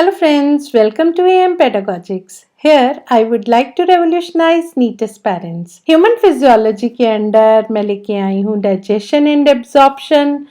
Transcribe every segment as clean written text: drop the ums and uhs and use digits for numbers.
Hello friends, welcome to AM Pedagogics. Here I would like to revolutionize neatest parents. Human physiology के under मैं लेके आई हूँ digestion and absorption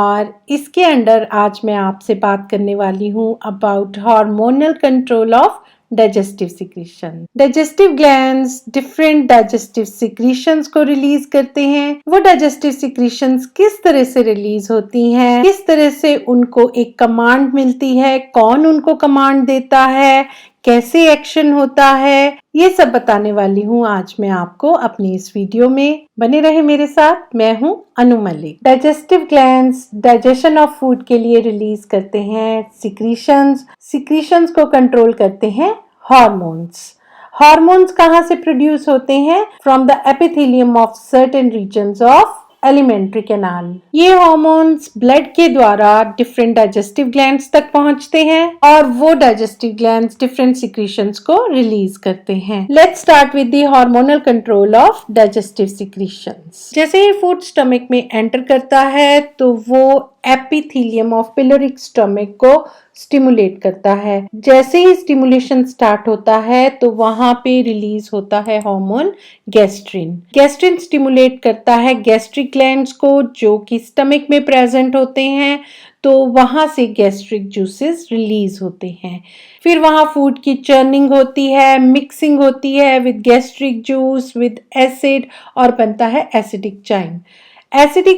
और इसके under आज मैं आपसे बात करने वाली हूँ about hormonal control of digestive secretion. Digestive glands different digestive secretions को रिलीज करते हैं। वो डाइजेस्टिव सिक्रीशंस किस तरह से रिलीज होती हैं, किस तरह से उनको एक कमांड मिलती है, कौन उनको कमांड देता है, कैसे एक्शन होता है, ये सब बताने वाली हूँ आज मैं आपको अपनी इस वीडियो में। बने रहे मेरे साथ। मैं हूँ Anu Malik. Digestive glands digestion of food के लिए रिलीज करते हैं सिक्रीशंस को कंट्रोल करते हैं हार्मोन्स कहाँ से प्रोड्यूस होते हैं? From the epithelium of certain regions of alimentary canal. ये हार्मोन्स ब्लड के द्वारा डिफरेंट डाइजेस्टिव ग्लैंड्स तक पहुंचते हैं और वो डाइजेस्टिव ग्लैंड्स डिफरेंट सिक्रीशंस को रिलीज करते हैं। Let's start with the hormonal control of digestive secretions. जैसे ही फूड स्टमक में एंटर करता है तो वो एपिथेलियम ऑफ पिलोरिक स्टमक को स्टिमुलेट करता है। जैसे ही स्टिमुलेशन स्टार्ट होता है तो वहां पे रिलीज होता है हार्मोन गैस्ट्रिन स्टिमुलेट करता है गैस्ट्रिक ग्लैंड्स को जो कि स्टमक में प्रेजेंट होते हैं, तो वहां से गैस्ट्रिक जूसेस रिलीज होते हैं। फिर वहां फूड की चर्निंग होती है, मिक्सिंग होती है with gastric juice with acid और बनता है एसिडिक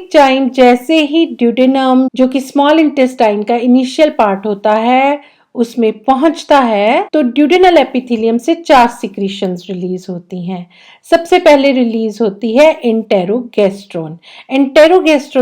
चाइम जैसे ही ड्यूडेनम जो कि स्मॉल इंटेस्टाइन का इनिशियल पार्ट होता है उसमें पहुंचता है तो ड्यूडेनल एपिथेलियम से 4 सिक्रीशंस रिलीज होती हैं। सबसे पहले रिलीज होती है एंटेरोगेस्ट्रोन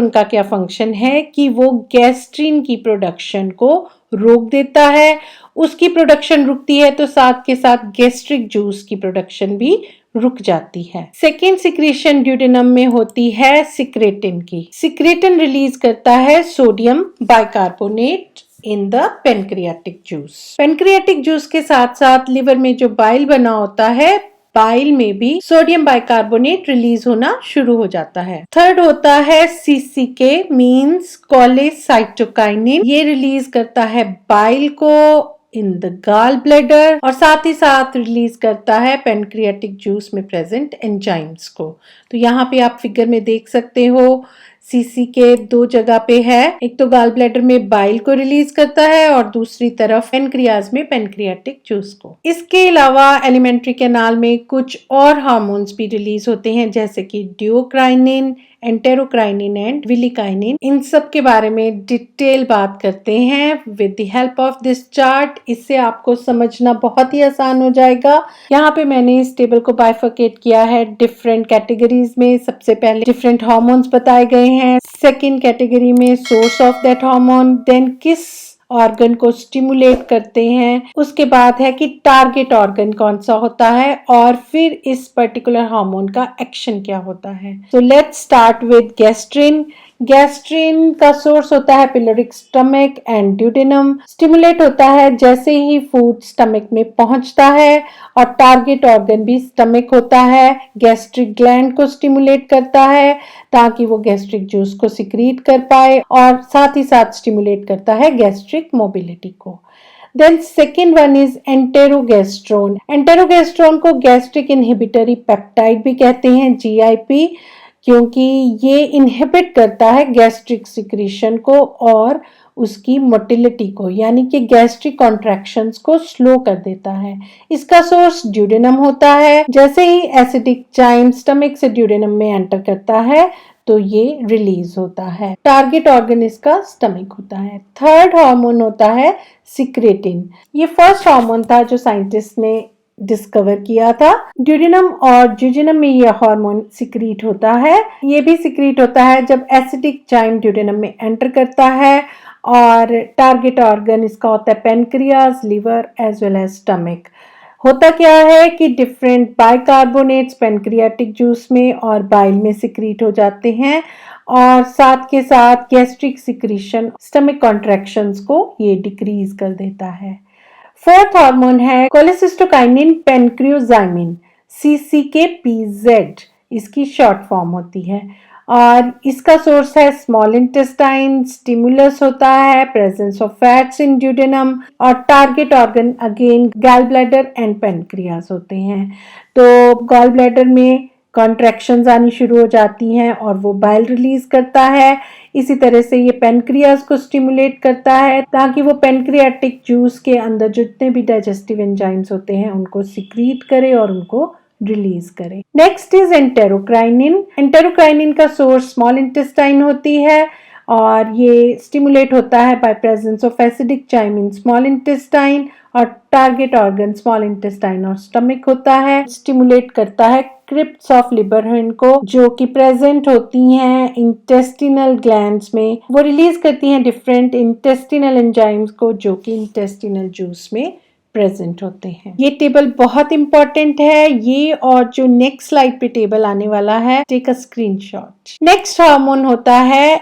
का क्या फंक्शन है कि वो गैस्ट्रिन की प्रोडक्शन को रोक देता है। उसकी प्रोडक्शन रुकती है तो साथ के साथ गैस्ट्रिक जूस की प्रोडक्शन भी रुक जाती है। सेकेंड सिक्रीशन ड्यूडेनम में होती है सिक्रेटिन रिलीज करता है sodium bicarbonate in the pancreatic juice के साथ साथ लिवर में जो बाइल बना होता है, बाइल में भी सोडियम बाइकार्बोनेट रिलीज होना शुरू हो जाता है। थर्ड होता है CCK मींस कोलेसाइटोकाइनिन। ये रिलीज करता है बाइल को इन द गॉल ब्लैडर और साथ ही साथ रिलीज करता है पेनक्रियाटिक जूस में प्रेजेंट एंजाइम्स को। तो यहाँ पे आप फिगर में देख सकते हो CCK 2 जगह पे है, एक तो गॉल ब्लैडर में बाइल को रिलीज करता है और दूसरी तरफ पेनक्रियाज में पेनक्रियाटिक जूस को। इसके अलावा एलिमेंट्री कैनाल में कुछ और हार्मोन्स भी रिलीज होते हैं जैसे कि ड्यूओक्राइनिन, एंटेरोक्राइनिन एंड विलिकाइनिन। इन सब के बारे में डिटेल बात करते हैं with the help of this chart. इससे आपको समझना बहुत ही आसान हो जाएगा। यहाँ पे मैंने इस टेबल को बाइफरकेट किया है डिफरेंट कैटेगरीज में। सबसे पहले डिफरेंट हार्मोन्स बताए गए हैं, सेकेंड कैटेगरी में source of that hormone, then किस ऑर्गन को स्टिमुलेट करते हैं, उसके बाद है कि टारगेट ऑर्गन कौन सा होता है और फिर इस पर्टिकुलर हार्मोन का एक्शन क्या होता है। So let's start with gastrin का सोर्स होता है पिलोरिक स्टमक एंड ड्यूडेनम। स्टिमुलेट होता है जैसे ही फूड स्टमक में पहुंचता है और टारगेट ऑर्गन भी स्टमक होता है। गैस्ट्रिक ग्लैंड को स्टिमुलेट करता है ताकि वो गैस्ट्रिक जूस को सिक्रीट कर पाए और साथ ही साथ स्टिमुलेट करता है गैस्ट्रिक मोबिलिटी को। देन सेकेंड वन इज एंटेरोगेस्ट्रोन को गैस्ट्रिक इनहिबिटरी पेप्टाइड भी कहते हैं, GIP, क्योंकि ये इनहिबिट करता है गैस्ट्रिक सिक्रीशन को और उसकी मोटिलिटी को, यानी कि गैस्ट्रिक कॉन्ट्रैक्शंस को स्लो कर देता है। इसका सोर्स ड्यूडेनम होता है। जैसे ही एसिडिक चाइम स्टमक से ड्यूडेनम में एंटर करता है तो ये रिलीज होता है। टारगेट ऑर्गन इसका स्टमक होता है। थर्ड हार्मोन होता है सिक्रेटिन। ये फर्स्ट हार्मोन था जो साइंटिस्ट ने डिस्कवर किया था। ड्यूडेनम और जुजिनम में यह हार्मोन सिक्रीट होता है। ये भी सिक्रीट होता है जब एसिडिक चाइम ड्यूडेनम में एंटर करता है और टारगेट ऑर्गन इसका होता है pancreas, liver as well as stomach. होता क्या है कि डिफरेंट बाइकार्बोनेट्स पेनक्रियाटिक जूस में और बाइल में सिक्रीट हो जाते हैं और साथ के साथ गैस्ट्रिक सिक्रीशन, स्टमक कॉन्ट्रैक्शंस को ये डिक्रीज कर देता है। फोर्थ हार्मोन है कोलेसिस्टोकाइनिन पेनक्रियोजाइमिन, CCK-PZ इसकी शॉर्ट फॉर्म होती है और इसका सोर्स है स्मॉल इंटेस्टाइन, स्टिमुलस होता है presence of fats in duodenum और target organ again gall bladder and pancreas होते हैं। तो गॉल ब्लैडर में कॉन्ट्रैक्शंस आनी शुरू हो जाती हैं और वो बाइल रिलीज करता है। इसी तरह से ये पेनक्रियास को स्टिमुलेट करता है ताकि वो पेनक्रियाटिक जूस के अंदर जितने भी डाइजेस्टिव एंजाइम्स होते हैं उनको सिक्रीट करे और उनको रिलीज करे। Next is एंटेरोक्राइनिन। एंटेरोक्राइनिन का सोर्स स्मॉल इंटेस्टाइन होती है और ये स्टिमुलेट होता है by presence of acidic chyme in small intestine और टारगेट ऑर्गन स्मॉल इंटेस्टाइन और स्टमक होता है। स्टिमुलेट करता है क्रिप्ट्स ऑफ लिबरहिन को जो कि प्रेजेंट होती हैं इंटेस्टिनल ग्लैंड्स में। वो रिलीज करती हैं डिफरेंट इंटेस्टिनल एंजाइम्स को जो कि इंटेस्टिनल जूस में प्रेजेंट होते हैं। ये टेबल बहुत इंपॉर्टेंट है, ये और जो नेक्स्ट स्लाइड पे टेबल आने वाला है, take a screenshot. Next hormone होता है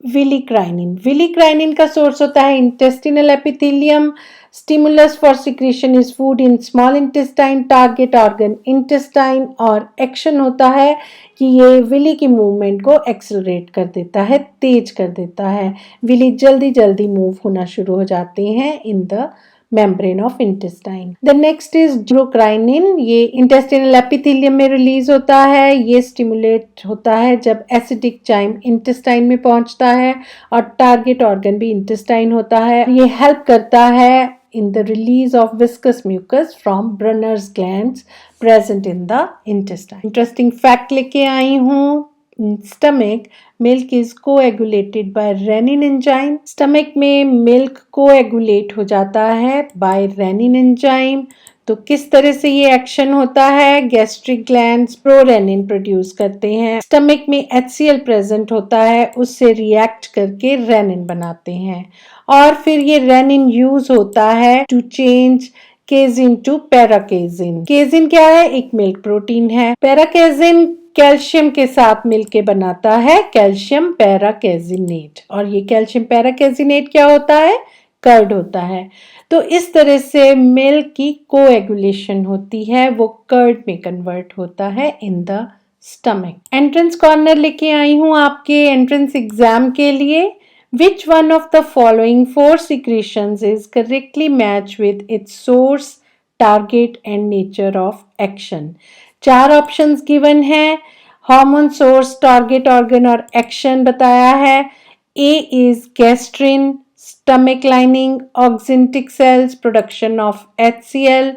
विलिक्राइनिन। विलिक्राइनिन का सोर्स होता है intestinal epithelium. Stimulus for secretion is food in small intestine, target organ intestine और एक्शन होता है कि ये विली की मूवमेंट को एक्सेलरेट कर देता है, तेज कर देता है। विली जल्दी जल्दी मूव होना शुरू हो जाते हैं in the membrane of intestine. The next is enterocrinin. ये intestinal epithelium में रिलीज होता है। ये स्टिमुलेट होता है जब एसिडिक चाइम इंटेस्टाइन में पहुंचता है और टारगेट ऑर्गन भी इंटेस्टाइन होता है। ये हेल्प करता है in the release of viscous mucus from Brunner's glands present in the intestine. Interesting fact लेके आई हूँ। Stomach milk is coagulated by renin enzyme. Stomach में milk coagulate हो जाता है by renin enzyme. तो किस तरह से ये एक्शन होता है? गैस्ट्रिक ग्लैंड्स प्रोरेनिन प्रोड्यूस करते हैं। स्टमक में HCl प्रेजेंट होता है, उससे रिएक्ट करके रेनिन बनाते हैं और फिर ये रेनिन यूज होता है to change casein to paracasein. Casein क्या है? एक मिल्क प्रोटीन है। पैराकेजिन कैल्शियम के साथ मिलके बनाता है कैल्शियम पैराकेजिनेट और ये कैल्शियम पैराकेजिनेट क्या होता है? कर्ड होता है। तो इस तरह से मिल्क की कोएगुलेशन होती है, वो कर्ड में कन्वर्ट होता है in the stomach. Entrance corner लेके आई हूँ आपके एंट्रेंस एग्जाम के लिए। Which one of the following 4 secretions is correctly matched with its source, target and nature of action? 4 options given हैं। हार्मोन सोर्स, टारगेट ऑर्गन और action बताया है। A is gastrin, stomach lining, oxyntic cells, production of HCl.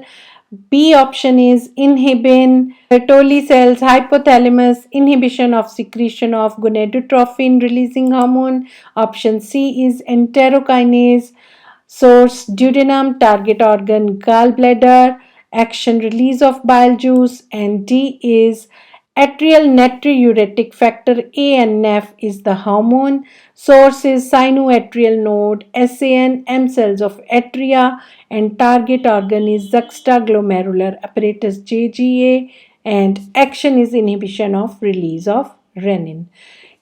B option is inhibin, Bertolli cells, hypothalamus, inhibition of secretion of gonadotrophin releasing hormone. Option C is enterokinase, source duodenum, target organ gallbladder, action release of bile juice. And D is atrial natriuretic factor A and F is the hormone. Source is sinoatrial node, SAN, M cells of atria, and target organ is juxtaglomerular apparatus JGA, and action is inhibition of release of renin.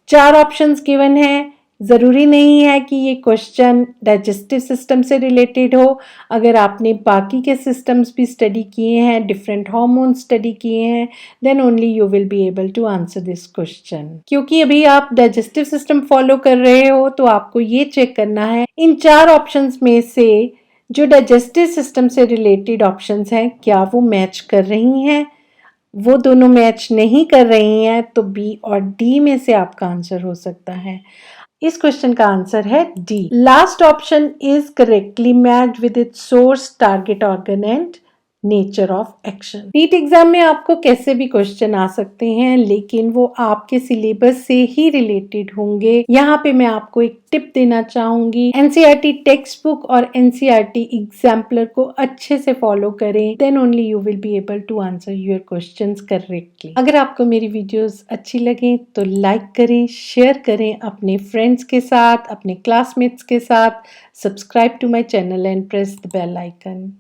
4 options given है। ज़रूरी नहीं है कि ये question digestive system से related हो। अगर आपने बाकी के सिस्टम्स भी स्टडी किए हैं, डिफरेंट हार्मोन्स स्टडी किए हैं, then only you will be able to answer this question. क्योंकि अभी आप डाइजेस्टिव सिस्टम फॉलो कर रहे हो तो आपको ये चेक करना है इन 4 ऑप्शंस में से जो डाइजेस्टिव सिस्टम से रिलेटेड ऑप्शंस हैं क्या वो मैच कर रही हैं। वो दोनों मैच नहीं कर रही हैं तो बी और डी में से आपका आंसर हो सकता है। इस क्वेश्चन का आंसर है D. Last option is correctly matched with its source, target organ and nature of action. NEET exam में आपको कैसे भी क्वेश्चन आ सकते हैं लेकिन वो आपके सिलेबस से ही रिलेटेड होंगे। यहाँ पे मैं आपको एक टिप देना चाहूंगी, एनसीईआरटी टेक्स्ट बुक और एनसीईआरटी एग्जाम्पलर को अच्छे से फॉलो करें, then only you will be able to answer your questions correctly. अगर आपको मेरी वीडियोस अच्छी लगे तो लाइक करें, शेयर करें अपने फ्रेंड्स के साथ, अपने क्लासमेट्स के साथ। Subscribe to my channel and press the bell icon.